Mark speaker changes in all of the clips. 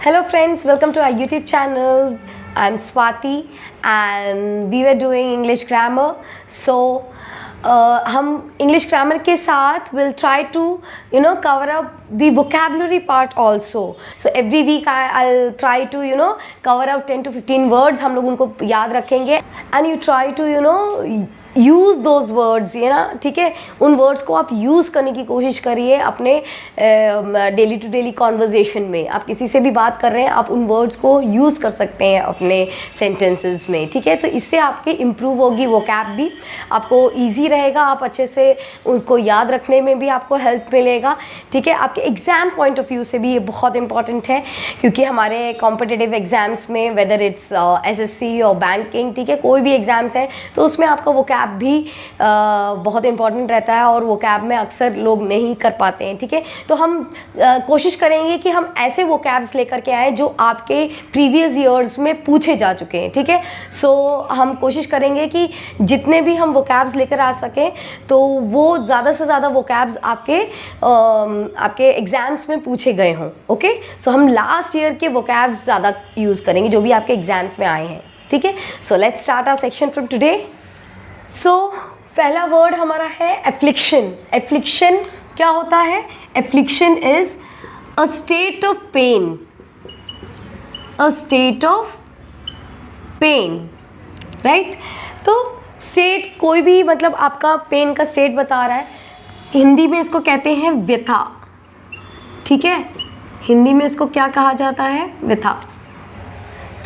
Speaker 1: Hello friends, welcome to our YouTube channel. I'm Swati and we were doing English grammar. So हम English grammar के साथ will try to cover up the vocabulary part also. So every week I'll try to cover up 10 to 15 words. हम लोग उनको याद रखेंगे and you try to use those words, ये ना, ठीक है, उन वर्ड्स को आप यूज़ करने की कोशिश करिए अपने डेली टू डेली कॉन्वर्जेशन में. आप किसी से भी बात कर रहे हैं, आप उन वर्ड्स को यूज़ कर सकते हैं अपने सेंटेंसेस में, ठीक है. तो इससे आपकी इम्प्रूव होगी वोकैब भी, आपको ईजी रहेगा, आप अच्छे से उनको याद रखने में भी आपको हेल्प मिलेगा, ठीक है. आपके एग्ज़ाम पॉइंट ऑफ व्यू से भी ये बहुत इंपॉर्टेंट है, क्योंकि हमारे कॉम्पिटिटिव एग्ज़ाम्स में वेदर इट्स SSC और बैंकिंग, ठीक है, कोई भी एग्ज़ाम्स है तो उसमें आपका वोकैब भी बहुत इंपॉर्टेंट रहता है और वोकैब में अक्सर लोग नहीं कर पाते हैं, ठीक है. तो हम कोशिश करेंगे कि हम ऐसे वोकैब्स लेकर के आएँ जो आपके प्रीवियस ईयर्स में पूछे जा चुके हैं, ठीक है. सो हम कोशिश करेंगे कि जितने भी हम वोकैब्स लेकर आ सकें तो वो ज़्यादा से ज़्यादा वोकैब्स आपके एग्ज़ाम्स में पूछे गए हों. ओके, सो हम लास्ट ईयर के वोकैब्स ज़्यादा यूज़ करेंगे जो भी आपके एग्ज़ाम्स में आए हैं, ठीक है. So let's start our section from today. So पहला वर्ड हमारा है एफ्लिक्शन. एफ्लिक्शन क्या होता है? Affliction is a state of pain. A state of pain, right. तो स्टेट कोई भी, मतलब आपका पेन का स्टेट बता रहा है. हिंदी में इसको कहते हैं व्यथा, ठीक है. हिंदी में इसको क्या कहा जाता है? व्यथा.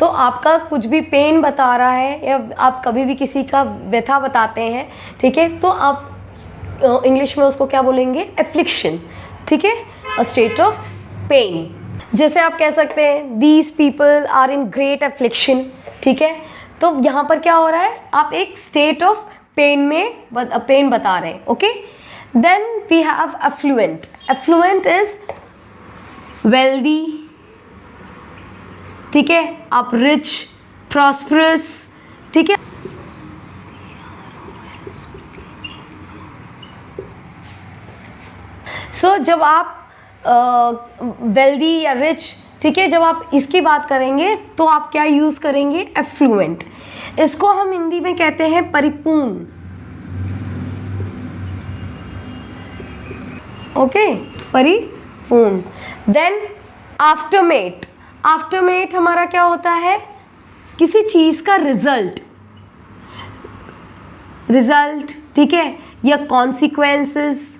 Speaker 1: तो आपका कुछ भी पेन बता रहा है या आप कभी भी किसी का व्यथा बताते हैं, ठीक है, तो आप इंग्लिश में उसको क्या बोलेंगे? एफ्लिक्शन, ठीक है. A state of pain. जैसे आप कह सकते हैं these people are in great affliction, ठीक है. तो यहाँ पर क्या हो रहा है? आप एक स्टेट ऑफ पेन में पेन बता रहे हैं. Okay, then we have affluent. Affluent is wealthy, ठीक है. आप रिच, प्रॉस्परस, ठीक है. सो जब आप वेल्दी या रिच, ठीक है, जब आप इसकी बात करेंगे तो आप क्या यूज़ करेंगे? एफ्लुएंट. इसको हम हिंदी में कहते हैं परिपूर्ण. ओके, परिपूर्ण. देन आफ्टरमेट. आफ्टरमेट हमारा क्या होता है? किसी चीज़ का रिजल्ट, रिजल्ट, ठीक है, या कॉन्सिक्वेंसेस.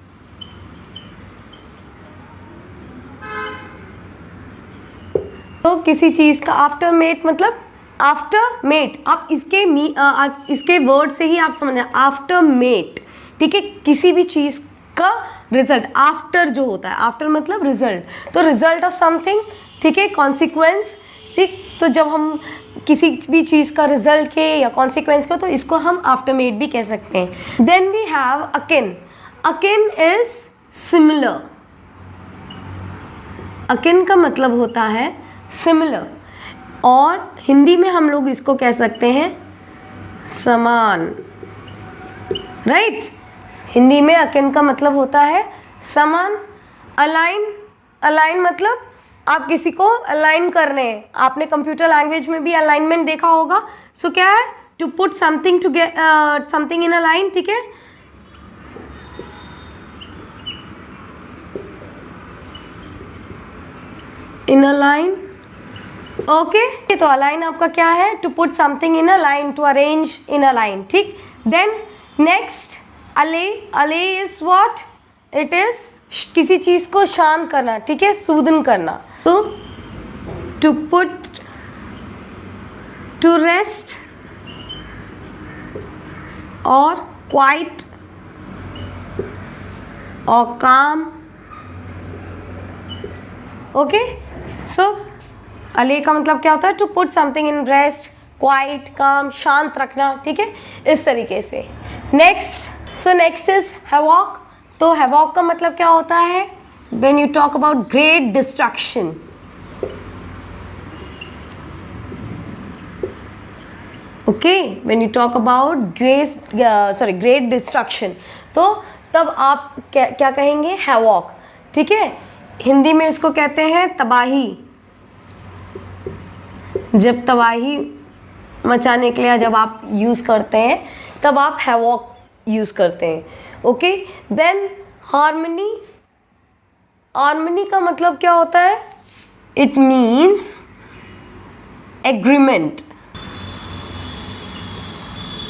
Speaker 1: तो किसी चीज़ का आफ्टरमेट मतलब आफ्टरमेट, आप इसके वर्ड से ही आप समझ जाए. आफ्टरमेट, ठीक है, किसी भी चीज़ का रिजल्ट. आफ्टर जो होता है, आफ्टर मतलब रिजल्ट, तो रिजल्ट ऑफ समथिंग, ठीक है, कॉन्सिक्वेंस, ठीक. तो जब हम किसी भी चीज़ का रिजल्ट के या कॉन्सिक्वेंस का, तो इसको हम आफ्टरमेट भी कह सकते हैं. Then we have akin. Akin is similar. Akin का मतलब होता है सिमिलर, और हिंदी में हम लोग इसको कह सकते हैं समान, राइट. हिंदी में अकिन का मतलब होता है समान. अलाइन. अलाइन मतलब आप किसी को अलाइन कर रहे हैं. आपने कंप्यूटर लैंग्वेज में भी अलाइनमेंट देखा होगा. सो क्या है? To put something to get something in a line, ठीक है. In a line, okay. तो अलाइन आपका क्या है? To put something in a line, to arrange in a line, ठीक. Then next allay. Allay is what? It is किसी चीज़ को शांत करना, ठीक है, सूदन करना. तो टू पुट, टू रेस्ट और क्वाइट और काम. ओके, सो अले का मतलब क्या होता है? To put something in rest, quiet, calm, शांत रखना, ठीक है, इस तरीके से. Next, so next is havoc. तो हैवॉक का मतलब क्या होता है? When you talk about great destruction. Okay, when you talk about great destruction, तो तब आप क्या कहेंगे? हैवॉक, ठीक है. हिंदी में इसको कहते हैं तबाही. जब तबाही मचाने के लिए जब आप यूज़ करते हैं तब आप हैवॉक यूज़ करते हैं. Okay, then harmony. हार्मनी का मतलब क्या होता है? It means agreement.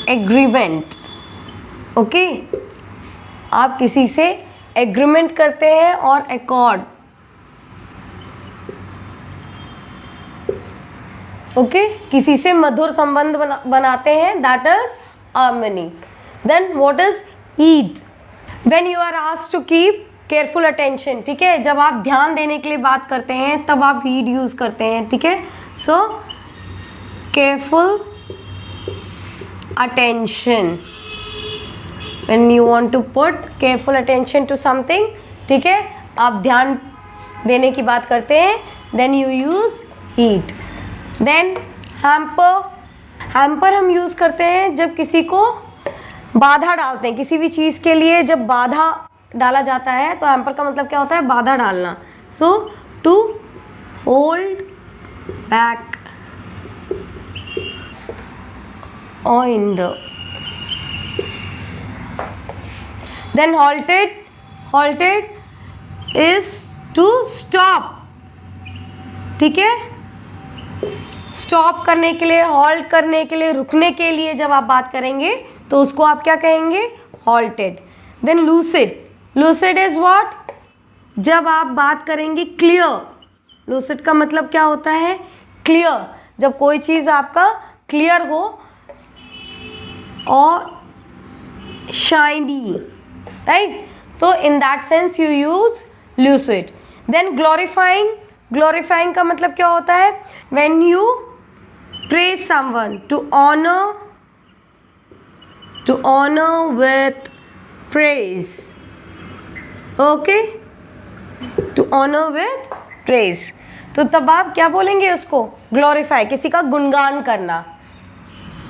Speaker 1: Agreement. Okay, आप किसी से एग्रीमेंट करते हैं और एकॉर्ड. ओके, किसी से मधुर संबंध बनाते हैं, that is harmony. Then what is heed? When you are asked to keep careful attention. ठीक है, जब आप ध्यान देने के लिए बात करते हैं तब आप हीट यूज करते हैं. ठीक है, so careful attention. when you want to put careful attention to something, ठीक है, आप ध्यान देने की बात करते हैं, then you use heat. then hamper. hamper हम यूज़ करते हैं जब किसी को बाधा डालते हैं, किसी भी चीज़ के लिए जब बाधा डाला जाता है तो हैम्पर का मतलब क्या होता है? बाधा डालना. so to hold back or hinder. then halted. halted is to stop. ठीक है, स्टॉप करने के लिए, हॉल्ट करने के लिए, रुकने के लिए जब आप बात करेंगे तो उसको आप क्या कहेंगे? halted. then lucid. lucid is what? जब आप बात करेंगे क्लियर. lucid का मतलब क्या होता है? क्लियर. जब कोई चीज़ आपका क्लियर हो और शाइनी, राइट? तो in that sense you use lucid. Then glorifying. Glorifying का मतलब क्या होता है? When you praise someone, to honor with praise. okay, to honor with praise. तो तब आप क्या बोलेंगे उसको? ग्लोरीफाई, किसी का गुणगान करना.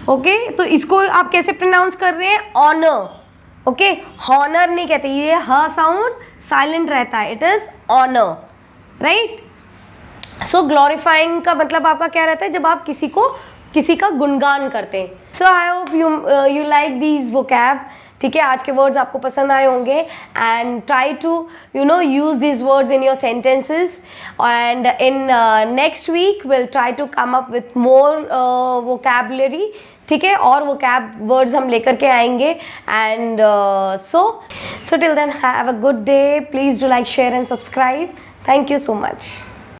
Speaker 1: ओके, तो इसको आप कैसे प्रोनाउंस कर रहे हैं? ऑनर. ओके, हॉनर नहीं कहते, ये ह साउंड साइलेंट रहता है, it is honour, right? So glorifying का मतलब आपका क्या रहता है? जब आप किसी का गुणगान करते हैं. So I hope you like these vocab. ठीक है, आज के वर्ड्स आपको पसंद आए होंगे and try to use these words in your sentences and in next week will try to come up with more vocabulary. ठीक है, और वोकैब वर्ड्स हम लेकर के आएंगे and so till then have a good day. Please do like, share and subscribe. Thank you so much.